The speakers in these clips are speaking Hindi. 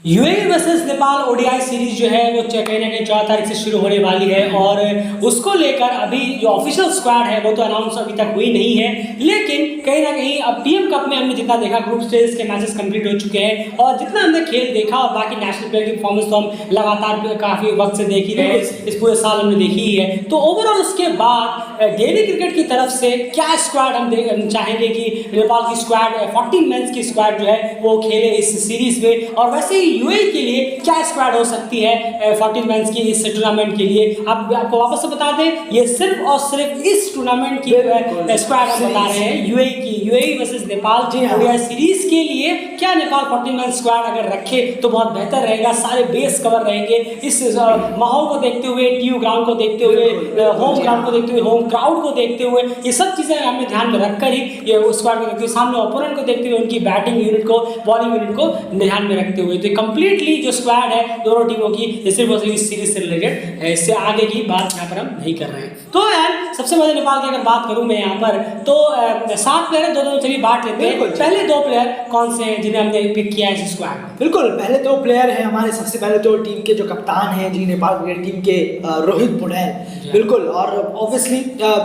UAE versus Nepal ODI series जो है वो कहीं ना कहीं 4 तारीख से शुरू होने वाली है और उसको लेकर अभी जो ऑफिशियल स्क्वाड है वो तो अनाउंस अभी तक हुई नहीं है, लेकिन कहीं ना कहीं अब पीएम कप में हमने जितना देखा ग्रुप स्टेज के मैचेस कंप्लीट हो चुके हैं और जितना हमने खेल देखा और बाकी नेशनल प्लेयर की परफॉर्मेंस तो हम लगातार काफी वक्त से देख ही रहे हैं, इस पूरे साल हमने देखी ही है। तो ओवरऑल उसके बाद डेली क्रिकेट की तरफ से क्या स्क्वाड हम चाहेंगे कि नेपाल की स्क्वाड 14 मेंस की स्क्वाड जो है वो खेले इस सीरीज में, और वैसे ही यूएई के लिए क्या स्क्वाड हो सकती है 14 मेंस की इस टूर्नामेंट के लिए। अब आपको वापस से बता दें, ये सिर्फ और सिर्फ इस टूर्नामेंट की स्क्वाड हम बता रहे हैं यूएई की, UAE versus Nepal ODI series के लिए क्या नेपाल 14 मेंस स्क्वाड अगर रखे तो बहुत बेहतर रहेगा, सारे बेस कवर रहेंगे। इस माहौल को देखते हुए, टीयू ग्राउंड को देखते हुए, होम ग्राउंड को देखते हुए, होम क्राउड को देखते हुए, ये सब चीजें हमने ध्यान में रखकर ही ये स्क्वाड को देखते हुए, सामने ओपोनेंट को देखते हुए, उनकी बैटिंग यूनिट को, बॉलिंग यूनिट को ध्यान में रखते हुए, तो कंप्लीटली जो स्क्वाड है दोनों टीमों की जैसे वो इस सीरीज से रिलेटेड है, इससे आगे की बात यहाँ पर हम नहीं कर रहे हैं। तो यार सबसे पहले नेपाल की अगर बात करूं मैं यहाँ पर तो 7 प्लेयर दो चलिए बांट लेते हैं। पहले 2 प्लेयर कौन से हैं जिन्हें हमने पिक किया है इस स्क्वाड में? बिल्कुल, पहले 2 प्लेयर हैं हमारे। सबसे पहले तो टीम के जो कप्तान हैं जी, नेपाल क्रिकेट टीम के रोहित पुड़ैल, बिल्कुल, और ऑब्वियसली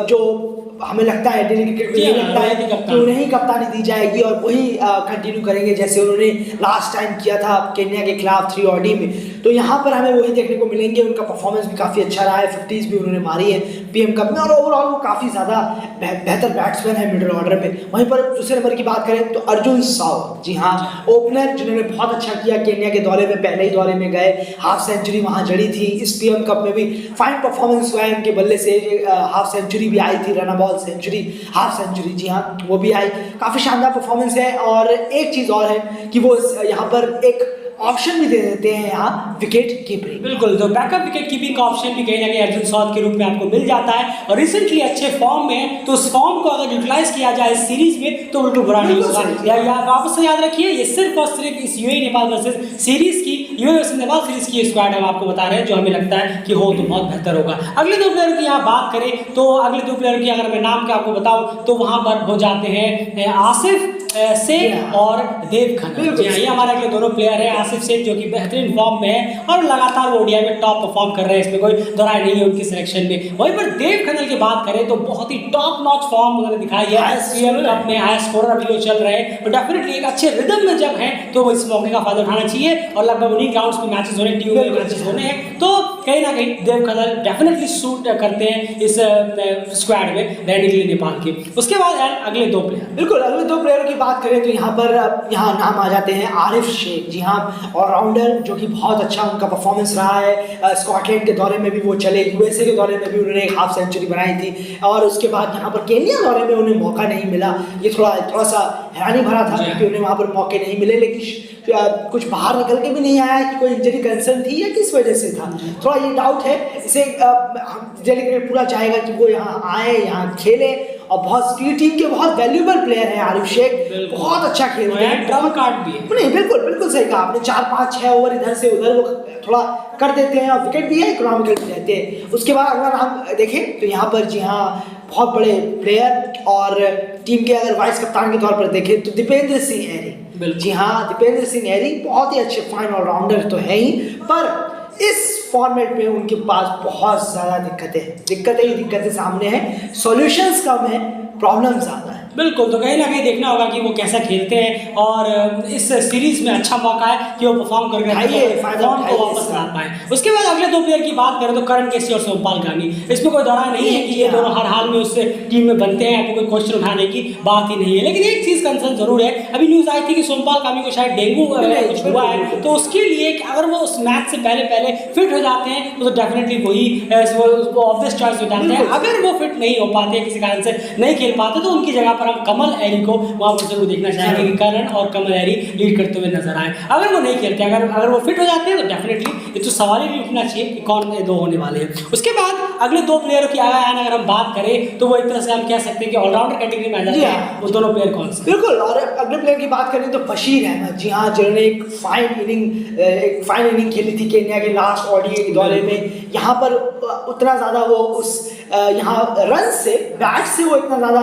जो हमें लगता है डेली क्रिकेट में लगता है कि उन्हें ही कप्तानी दी जाएगी और वही कंटिन्यू करेंगे जैसे उन्होंने लास्ट टाइम किया था केन्या के खिलाफ 3 ODI में। तो यहाँ पर हमें वही देखने को मिलेंगे। उनका परफॉर्मेंस भी काफ़ी अच्छा रहा है, 50s भी उन्होंने मारी है पीएम कप में, और ओवरऑल वो काफ़ी ज़्यादा बेहतर बैट्समैन है मिडिल ऑर्डर में। वहीं पर दूसरे नंबर की बात करें तो अर्जुन साव, जी हाँ, ओपनर जिन्होंने बहुत अच्छा किया केन्या के दौरे में, पहले ही दौरे में गए, हाफ सेंचुरी वहाँ जड़ी थी। इस पीएम कप में भी फाइन परफॉर्मेंस हुआ है उनके बल्ले से, हाफ सेंचुरी भी आई थी, run ball century, half century, जी हाँ, वो भी आई। काफ़ी शानदार परफॉर्मेंस है। और एक चीज़ और है कि वो यहाँ पर एक ऑप्शन भी दे देते हैं यहाँ विकेट कीपिंग। बिल्कुल, तो बैकअप विकेट कीपिंग का ऑप्शन भी कहीं ना कहीं अर्जुन साउथ के रूप में आपको मिल जाता है और रिसेंटली अच्छे फॉर्म में है, तो उस फॉर्म को अगर यूटिलाइज किया जाए इस सीरीज में तो बिल्कुल बुरा नहीं होगा। या वापस से याद रखिए, ये सिर्फ और सिर्फ इस यूएई नेपाल वर्सेस सीरीज की, यूएई वर्सेस नेपाल सीरीज की स्क्वाड हम आपको बता रहे हैं जो हमें लगता है कि हो तो बहुत बेहतर होगा। अगले 2 प्लेयर की यहाँ बात करें तो अगले 2 प्लेयर की अगर मैं नाम के आपको बताऊं तो वहां पर हो जाते हैं आसिफ शेख और देव खन्ना। जी हाँ, ये हमारे अगले दोनों प्लेयर हैं। आसिफ शेख जो कि बेहतरीन फॉर्म में है और लगातार वो ओडीआई में टॉप परफॉर्म कर रहे हैं, इसमें कोई दोराय नहीं है उनकी सिलेक्शन में। वहीं पर देव खन्ना की बात करें तो बहुत ही टॉप नॉच फॉर्म उन्होंने दिखाई है, पीएम कप में हाई स्कोरर अभी वो चल रहे हैं, तो डेफिनेटली एक अच्छे रिदम में जब है तो वो इस मौके का फायदा उठाना चाहिए और लगभग उन्हीं ग्राउंड्स में मैचेस होने, टीम में मैचेस होने हैं, तो कहीं ना कहीं देव खन्ना डेफिनेटली सूट करते हैं इस स्क्वाड में रहने के लिए नेपाल के। उसके बाद अगले 2 प्लेयर, बिल्कुल, अगले 2 प्लेयर की बात करें तो यहाँ नाम आ जाते हैं आरिफ शेख, जी हाँ, ऑलराउंडर जो कि बहुत अच्छा उनका परफॉर्मेंस रहा है। स्कॉटलैंड के दौरे में भी वो चले, यूएसए के दौरे में भी उन्होंने एक हाफ सेंचुरी बनाई थी और उसके बाद यहाँ पर केन्या दौरे में उन्हें मौका नहीं मिला। ये थोड़ा सा हैरानी भरा था क्योंकि उन्हें वहाँ पर मौके नहीं मिले, लेकिन कुछ बाहर निकल के भी नहीं आया कि कोई इंजरी कंसर्न थी या किस वजह से था, थोड़ा ये डाउट है। इसे डेली क्रिकेट पूरा चाहेगा कि वो यहाँ आए, यहाँ खेले, और बहुत टीम के बहुत वैल्यूबल प्लेयर हैं आरिफ शेख, बहुत अच्छा खेलते हैं, ड्रम कार्ड भी है। नहीं, बिल्कुल सही कहा आपने, 4-5-6 ओवर इधर से उधर वो थोड़ा कर देते हैं और विकेट भी है, इकोनॉमिकल भी रहते हैं। उसके बाद अगर हम देखें तो यहाँ पर जी हाँ बहुत बड़े प्लेयर और टीम के अगर वाइस कप्तान के तौर पर देखें तो दीपेंद्र सिंह एरी, जी हाँ, दीपेंद्र सिंह एरी बहुत ही अच्छे फाइन ऑलराउंडर तो है ही, पर इस फॉर्मेट में उनके पास बहुत ज़्यादा दिक्कतें सामने हैं, सॉल्यूशंस कम है, प्रॉब्लम ज़्यादा है। बिल्कुल, तो कहीं ना कहीं देखना होगा कि वो कैसा खेलते हैं और इस सीरीज में अच्छा मौका है कि वो परफॉर्म करके फॉर्म को वापस ला पाए। उसके बाद अगले 2 प्लेयर की बात करें तो करण केसी और सोमपाल गानी, इसमें कोई दोराय नहीं है कि ये दोनों हर हाल में उससे टीम में बनते हैं, आपको कोई क्वेश्चन उठाने की बात ही नहीं है। लेकिन एक चीज़ कंसर्न जरूर है, अभी न्यूज़ आई थी कि सोमपाल गानी को शायद डेंगू कुछ हुआ है, तो उसके लिए अगर वो उस मैच से पहले फिट हो जाते हैं तो डेफिनेटली वही ऑब्वियस चॉइस हो जाते हैं। अगर वो फिट नहीं हो पाते, किसी कारण से नहीं खेल पाते, तो उनकी जगह पर हम कमल एरी को वहां पर जरूर देखना चाहेंगे कि करण और कमल एरी लीड करते हुए नजर आए। अगर वो नहीं खेलते, अगर वो फिट हो जाते हैं तो डेफिनेटली ये तो सवाल ही नहीं उठना चाहिए कि कौन 2 होने वाले हैं। उसके बाद अगले 2 प्लेयरों की अगर हम बात करें तो वो एक तरह से हम कह सकते हैं कि ऑलराउंडर कैटेगरी में आ जाते हैं। वो दोनों प्लेयर कौन से? बिल्कुल, और अगले प्लेयर की बात करें तो बशीर अहमद, जी हाँ, जिन्होंने एक फाइन इनिंग खेली थी केन्या के लास्ट ODI के दौरे में। यहाँ पर उतना ज़्यादा वो उस यहाँ रन से, बैट से वो इतना ज़्यादा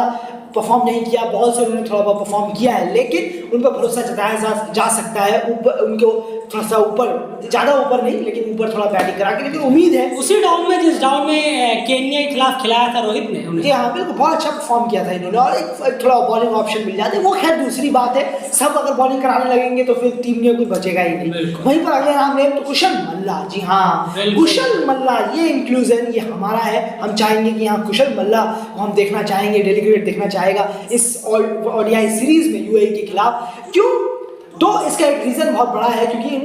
परफॉर्म नहीं किया, बॉल से उन्होंने थोड़ा बहुत परफॉर्म किया है, लेकिन उन पर भरोसा जताया जा सकता है। ऊपर उनको थोड़ा सा ऊपर, ज़्यादा ऊपर नहीं लेकिन ऊपर थोड़ा बैटिंग करा के, लेकिन उम्मीद है उसी डाउन में जिस डाउन में केन्या के खिलाफ खिलाया था रोहित ने, जी हाँ बिल्कुल बहुत अच्छा परफॉर्म किया था इन्होंने, और एक थोड़ा बॉलिंग ऑप्शन मिल जाते, वो खैर दूसरी बात है। सब अगर बॉलिंग कराने लगेंगे तो फिर टीम में कुछ बचेगा ही नहीं। वहीं पर अगले नाम लें तो कुशल मल्ला, जी हाँ कुशल मल्ला, ये इंक्लूजन ये हमारा है। हम चाहेंगे कि यहाँ कुशल मल्ला को हम देखना चाहेंगे, डेली क्रिकेट देखना चाहेगा इस ओडीआई सीरीज में यूएई के खिलाफ। क्यों? तो इसका एक रीज़न बहुत बड़ा है, क्योंकि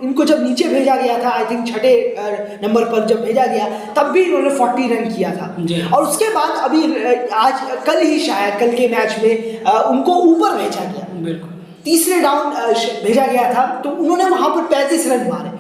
इनको जब नीचे भेजा गया था, आई थिंक छठे नंबर पर जब भेजा गया, तब भी इन्होंने 40 रन किया था। और उसके बाद अभी आज कल ही शायद कल के मैच में उनको ऊपर भेजा गया, तीसरे डाउन भेजा गया था, तो उन्होंने वहां पर 35 रन मारे।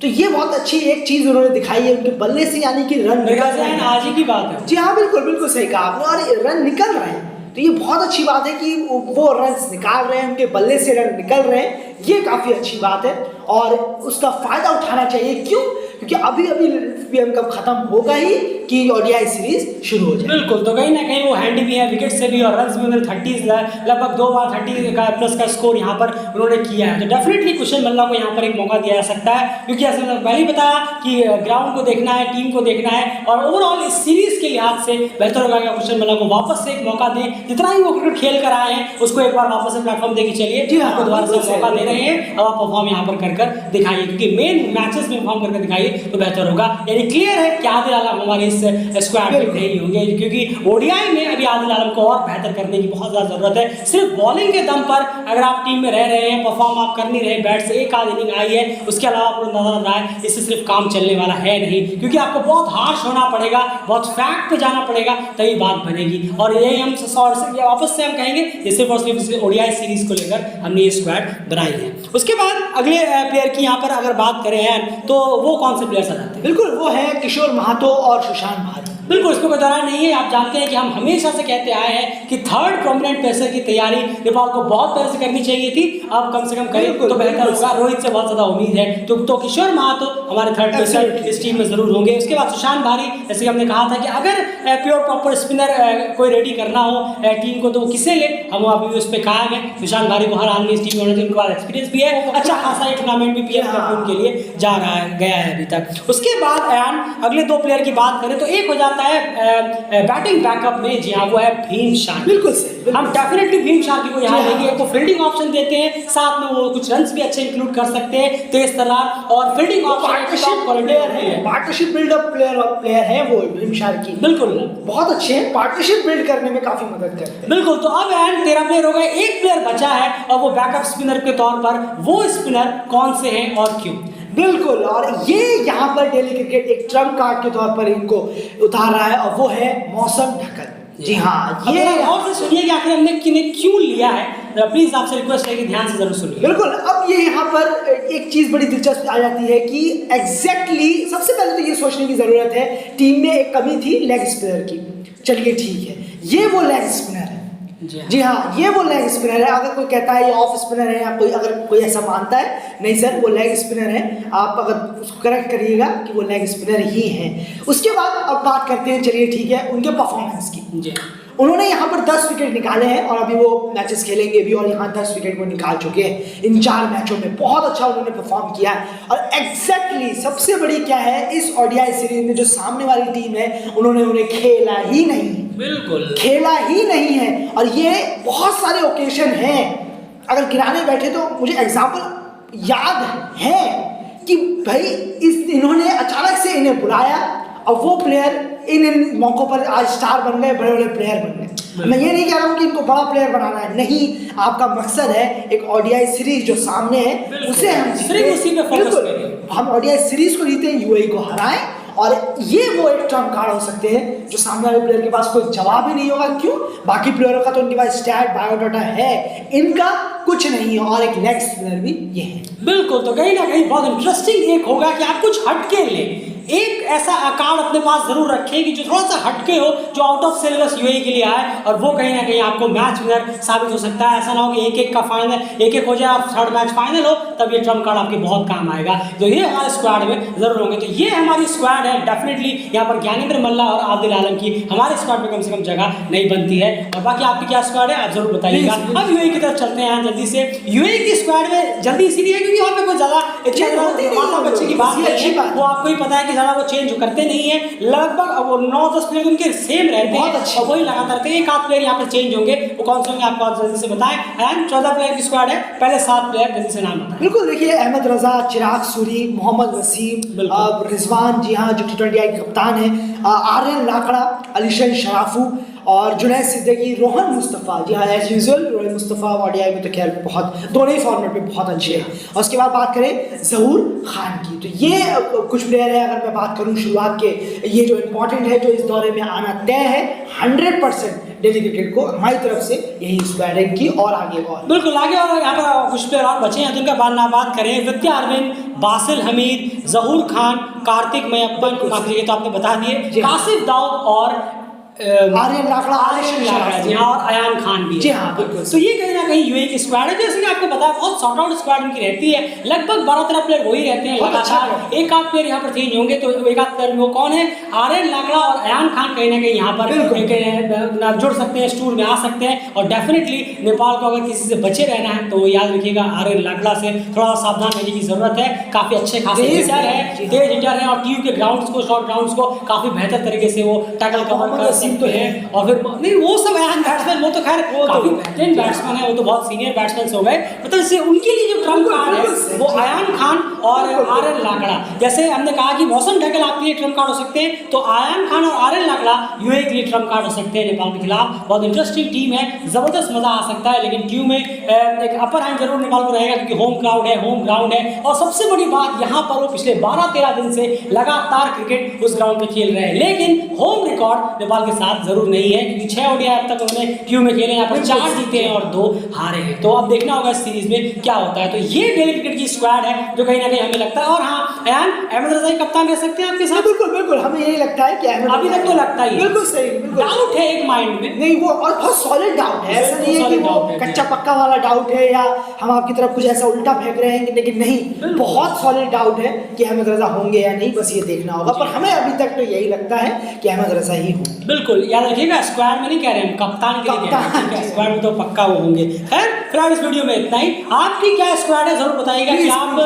तो ये बहुत अच्छी एक चीज उन्होंने दिखाई है उनके बल्ले से, यानी कि रन निकल रहे हैं। आज ही की बात है। जी हाँ बिल्कुल बिल्कुल सही कहा आपने, और रन निकल रहे हैं, तो ये बहुत अच्छी बात है कि वो रन निकाल रहे हैं, उनके बल्ले से रन निकल रहे हैं, ये काफ़ी अच्छी बात है और उसका फ़ायदा उठाना चाहिए। क्यों? क्योंकि अभी अभी पीएम कप खत्म होगा ही कि ओडीआई सीरीज शुरू हो जाए। बिल्कुल, तो कहीं ना कहीं वो हैंडी भी है विकेट से भी, और रन्स भी उन्होंने 30 लगभग 2 बार 30 का प्लस का स्कोर यहाँ पर उन्होंने किया है। तो डेफिनेटली कुशल मल्ला को यहाँ पर एक मौका दिया जा सकता है, क्योंकि ऐसे मैंने पहले ही बताया कि ग्राउंड को देखना है, टीम को देखना है, और ओवरऑल इस सीरीज के लिहाज से बेहतर होगा कि कुशल मल्ला को वापस से एक मौका दें। जितना ही वो क्रिकेट खेल कर आए हैं उसको एक बार वापस से प्लेटफॉर्म देके चलिए, जी हाँ, आपको दोबारा से मौका दे रहे हैं, अब आप परफॉर्म यहाँ पर कर दिखाइए, क्योंकि मेन मैचेस में परफॉर्म करके दिखाइए तो बेहतर होगा। यानी क्लियर है कि आदिल आलम हमारे इस स्क्वाड में नहीं होंगे, क्योंकि ओडीआई में अभी आदिल आलम को और बेहतर करने की बहुत ज़्यादा जरूरत है। सिर्फ बॉलिंग के दम पर अगर आप टीम में रह रहे हैं, परफॉर्म आप कर नहीं रहे, बैट से एक आध इनिंग आई है, उसके अलावा आपको नजर आ रहा है, इससे सिर्फ काम चलने वाला है नहीं, क्योंकि आपको बहुत हार्श होना पड़ेगा, बहुत फैक्ट पे जाना पड़ेगा, तभी बात बनेगी। और यही हम वापस से हम कहेंगे ये सिर्फ और सिर्फ ओडीआई सीरीज को लेकर हमने ये स्क्वाड बनाई है। उसके बाद अगले प्लेयर की यहाँ पर अगर बात करें हैं तो वो कौन से प्लेयर्स आ जाते हैं? बिल्कुल, वो है किशोर महातो और सुशांत भारी। बिल्कुल, इसमें कोई दौरान नहीं है। आप जानते हैं कि हम हमेशा से कहते आए हैं कि थर्ड प्रोमिनेंट पेसर की तैयारी नेपाल को बहुत पहले से करनी चाहिए थी, अब कम से कम करें तो बेहतर होगा। रोहित से बहुत ज़्यादा उम्मीद है, तो किशोर महातो हमारे थर्ड पेसर इस टीम में जरूर होंगे। उसके बाद सुशांत भारी, जैसे कि हमने कहा था कि अगर प्योर प्रॉपर स्पिनर कोई रेडी करना हो टीम को तो किसे ले, हम अभी उस पर कायम है। सुशांत भारी को हर हाल में इस टीम में होना चाहिए, उनके पास एक्सपीरियंस भी है, अच्छा खासा ये टूर्नामेंट भी पीएम कप उनके लिए जा रहा है, गया है अभी तक। उसके बाद अयान अगले 2 प्लेयर की बात करें तो एक हो जाता है बैटिंग बैकअप में, जी हाँ वो है भीम शार्की। बिल्कुल सही, हम डेफिनेटली भीम शार्की को यहाँ लेंगे। एक तो फील्डिंग ऑप्शन देते हैं, साथ में वो कुछ रन्स भी अच्छे इंक्लूड कर सकते हैं, तेज तर्रार और फील्डिंग पार्टनरशिप बिल्डअप प्लेयर है वो भीम शार्की। बिल्कुल बहुत अच्छे हैं, पार्टनरशिप बिल्ड करने में काफी मदद करते हैं। बिल्कुल, तो अब एंड 13 प्लेयर हो गए, एक प्लेयर बचा है और वो बैकअप स्पिनर के तौर पर, वो स्पिनर कौन से हैं और क्यों? बिल्कुल, और ये यहाँ पर डेली क्रिकेट एक ट्रम्प कार्ड के तौर पर इनको उतार रहा है, और वो है मौसम ढक्कन। जी हाँ, ये और से सुनिए कि आखिर हमने क्यों लिया है, प्लीज आपसे रिक्वेस्ट है कि ध्यान से जरूर सुनिए। बिल्कुल, अब ये यहाँ पर एक चीज बड़ी दिलचस्प आ जाती है कि एग्जैक्टली सबसे पहले तो ये सोचने की जरूरत है, टीम में एक कमी थी लेग स्पिनर की, चलिए ठीक है, ये वो लेग स्पिनर है। जी हाँ, ये वो लेग स्पिनर है। अगर कोई कहता है ये ऑफ स्पिनर है, या अगर कोई ऐसा मानता है, नहीं सर वो लेग स्पिनर है, आप अगर उसको करेक्ट करिएगा कि वो लेग स्पिनर ही है। उसके बाद अब बात करते हैं, चलिए ठीक है, उनके परफॉर्मेंस की। जी, उन्होंने यहाँ पर 10 विकेट निकाले हैं और अभी वो मैचेस खेलेंगे भी, और यहाँ 10 विकेट वो निकाल चुके हैं इन 4 मैचों में। बहुत अच्छा उन्होंने परफॉर्म किया है, और एग्जैक्टली सबसे बड़ी क्या है, इस ओडीआई सीरीज में जो सामने वाली टीम है उन्होंने उन्हें खेला ही नहीं, बिल्कुल खेला ही नहीं है। और ये बहुत सारे ओकेजन हैं, अगर गिराने बैठे तो मुझे एग्जाम्पल याद है कि भाई इन्होंने अचानक से इन्हें बुलाया और वो प्लेयर इन मौकों पर आज स्टार बन गए, बड़े बड़े प्लेयर बन गए। मैं ये नहीं कह रहा हूँ कि इनको बड़ा प्लेयर बनाना है, नहीं, आपका मकसद है एक ओडीआई सीरीज जो सामने है उसे हम जीतें, हम ओडीआई सीरीज को जीतें, यूएई को हराएं, और ये वो एक ट्रम्प कार्ड हो सकते हैं जो सामने वाले प्लेयर के पास कोई जवाब ही नहीं होगा। क्यों? बाकी प्लेयरों का तो उनके पास स्टैट बायोडाटा है, इनका कुछ नहीं है, और एक लेग स्पिनर भी ये है। बिल्कुल, तो कहीं ना कहीं बहुत इंटरेस्टिंग एक होगा कि आप कुछ हटके लें, एक ऐसा कार्ड अपने पास जरूर रखें कि जो थोड़ा सा हटके हो, जो आउट ऑफ सिलेबस यूएई के लिए आए, और वो कहीं ना कहीं आपको मैच विनर साबित हो सकता है। ऐसा ना हो कि एक एक का फाइनल एक हो जाए और थर्ड मैच फाइनल हो, तब ये ट्रम्प कार्ड आपके बहुत काम आएगा। तो ये हमारे स्क्वाड में जरूर होंगे। तो ये हमारी स्क्वाड है। डेफिनेटली यहाँ पर ज्ञानेंद्र मल्ला और आदिल आलम की हमारे स्क्वाड में कम से कम जगह नहीं बनती है। और बाकी आपकी क्या स्क्वाड है आप जरूर बताइएगा। अब यूएई की तरफ चलते हैं जल्दी से। यूएई की स्क्वाड में जल्दी इसीलिए क्योंकि यहाँ पे कोई ज्यादा माता बच्चे की बात नहीं है, वो आपको ही पता है कि ज्यादा वो चेंज करते नहीं है। लगभग वो 9-10 प्लेयर उनके सेम रहते हैं और वही लगातार रहते हैं। एक आध प्लेयर यहाँ पर चेंज होंगे, वो कौन से होंगे आपको आप जल्दी से बताएं। 14 प्लेयर की स्क्वाड है, पहले 7 प्लेयर जल्दी से नाम बताएं। बिल्कुल, देखिए अहमद रजा, चिराग सूरी, मोहम्मद वसीम, रिजवान, जी हाँ, जो T20I के कप्तान है, आर्यन लाकड़ा, अलीशन शराफू और जुनैद सिद्दीकी, रोहन मुस्तफ़ा। जी हाँ, as usual Rohan Mustafa ODI में तो खैर बहुत दोनों ही फॉर्मेट में बहुत अच्छे हैं। और उसके बाद बात करें ज़हूर खान की, तो ये कुछ प्लेयर है। अगर मैं बात करूँ शुरुआत के, ये जो इम्पोर्टेंट है, जो इस दौरे में आना तय है 100% दिल्ली क्रिकेट को हमारी तरफ से यही स्क्वाड है की। और आगे और बिल्कुल आगे और यहाँ पर कुछ प्लेयर और बचे हैं जिनका बात करें। विद्या अरविंद, बासिल हमीद, ज़हूर खान, कार्तिक मैयप्पन, तो आपने बता दिए, कासिफ दाऊद और आर्यन लाकड़ा, जी हाँ, और अयान खान भी। जी हाँ, बिल्कुल। तो ये कहीं ना कहीं यूएई की स्क्वाड है। जैसे कि आपको पता है बहुत शॉर्ट आउट स्क्वाड उनकी रहती है। लगभग 12-13 प्लेयर वही रहते हैं लगातार। एक आध प्लेयर यहाँ पर चेंज होंगे, तो एक आध प्लेयर वो कौन है, आर्यन लाकड़ा और अयान खान कहीं ना कहीं यहाँ पर जुड़ सकते हैं, स्टूर में आ सकते हैं। और डेफिनेटली नेपाल को अगर किसी से बचे रहना है तो याद रखिएगा आर्यन लाकड़ा से थोड़ा सावधान रहने की जरूरत है। काफी अच्छे खासे हिटर है, तेज हिटर है, और टीयू के ग्राउंड्स को, शॉर्ट ग्राउंड्स को काफी बेहतर तरीके से वो टैकल कवर कर सकते हैं। और फिर नहीं वो सब अयान बैट्समैन, वो तो खैर काफी बेहतरीन बैट्समैन है, वो तो बहुत सीनियर बैट्समैन हो गए। मतलब इससे उनके लिए जो ट्रम्प कार्ड है वो अयान खान और आर्यन लाकड़ा। जैसे हमने कहा कि मौसम ढकेल आपके लिए ट्रम्प कार्ड हो सकते हैं, तो अयान खान और आर्यन लाकड़ा यूएई के लिए ट्रम्प कार्ड हो सकते हैं नेपाल के खिलाफ। बहुत इंटरेस्टिंग टीम है, जबरदस्त मजा आ सकता है। लेकिन क्यू में एक अपर हैंड जरूर नेपाल को रहेगा क्योंकि होम क्राउड है, होम ग्राउंड है। और सबसे बड़ी बात यहाँ पर वो पिछले 12-13 दिन से लगातार क्रिकेट उस ग्राउंड में खेल रहे हैं। लेकिन होम रिकॉर्ड नेपाल के साथ जरूर नहीं है क्योंकि 6 ODI अब तक उन्होंने क्यू में खेले, यहाँ पर 4 जीते हैं और 2 हारे हैं। तो अब देखना होगा इस सीरीज में क्या होता है। तो ये दिल्ली क्रिकेट की स्क्वाड है जो कहीं ना कहीं हमें लगता है। और हाँ, अहमद रजा कप्तान रह सकते हैं आपके साथ। बिल्कुल बिल्कुल, हमें यही लगता है कि अभी तक तो लगता ही है। बिल्कुल सही, बिल्कुल डाउट है एक माइंड में, नहीं वो और बहुत सॉलिड डाउट है। ऐसा नहीं है कि वो कच्चा पक्का वाला डाउट है या हम आपकी तरफ कुछ ऐसा उल्टा फेंक रहे हैं, लेकिन नहीं, बहुत सॉलिड डाउट है कि अहमद रजा होंगे या नहीं, बस ये देखना होगा। पर हमें अभी तक तो यही लगता है कि अहमद रजा ही होंगे। बिल्कुल याद रखिएगा, स्क्वाड में नहीं कह रहे हैं, कप्तान के लिए कह रहे हैं। स्क्वाड में तो पक्का वो होंगे। खैर फिलहाल इस वीडियो में इतना ही। आपकी क्या स्क्वाड है जरूर बताइएगा कि आप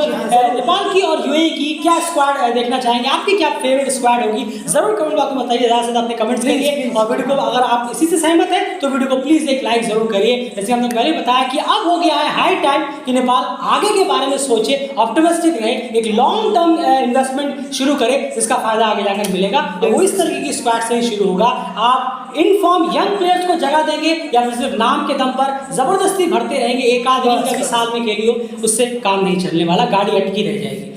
नेपाल की और यूएई की क्या स्क्वाड देखना चाहेंगे, आपकी क्या फेवरेट स्क्वाड होगी, जरूर कमेंट बॉक्स में बताइए। ज़्यादा से ज़्यादा अपने कमेंट्स करिए और वीडियो को अगर आप इसी से सहमत है तो वीडियो को प्लीज एक लाइक जरूर करिए। जैसे हमने पहले बताया कि अब हो गया है हाई टाइम कि नेपाल आगे के बारे में सोचे, ऑप्टिमिस्टिक रहे, एक लॉन्ग टर्म इन्वेस्टमेंट शुरू करे जिसका फायदा आगे जाकर मिलेगा। तो वो इस तरीके की स्क्वाड से ही शुरू होगा। आप इनफॉर्म यंग प्लेयर्स को जगह देंगे या फिर सिर्फ नाम के दम पर जबरदस्ती भरते रहेंगे, एक आदमी का भी साल में खेली हो, उससे काम नहीं चलने वाला, गाड़ी अटकी रह जाएगी।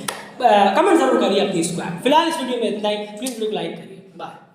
कमेंट जरूर करिए अपनी स्क्वाड। फिलहाल इस वीडियो में इतना ही, प्लीज वीडियो को लाइक करिए। बाय।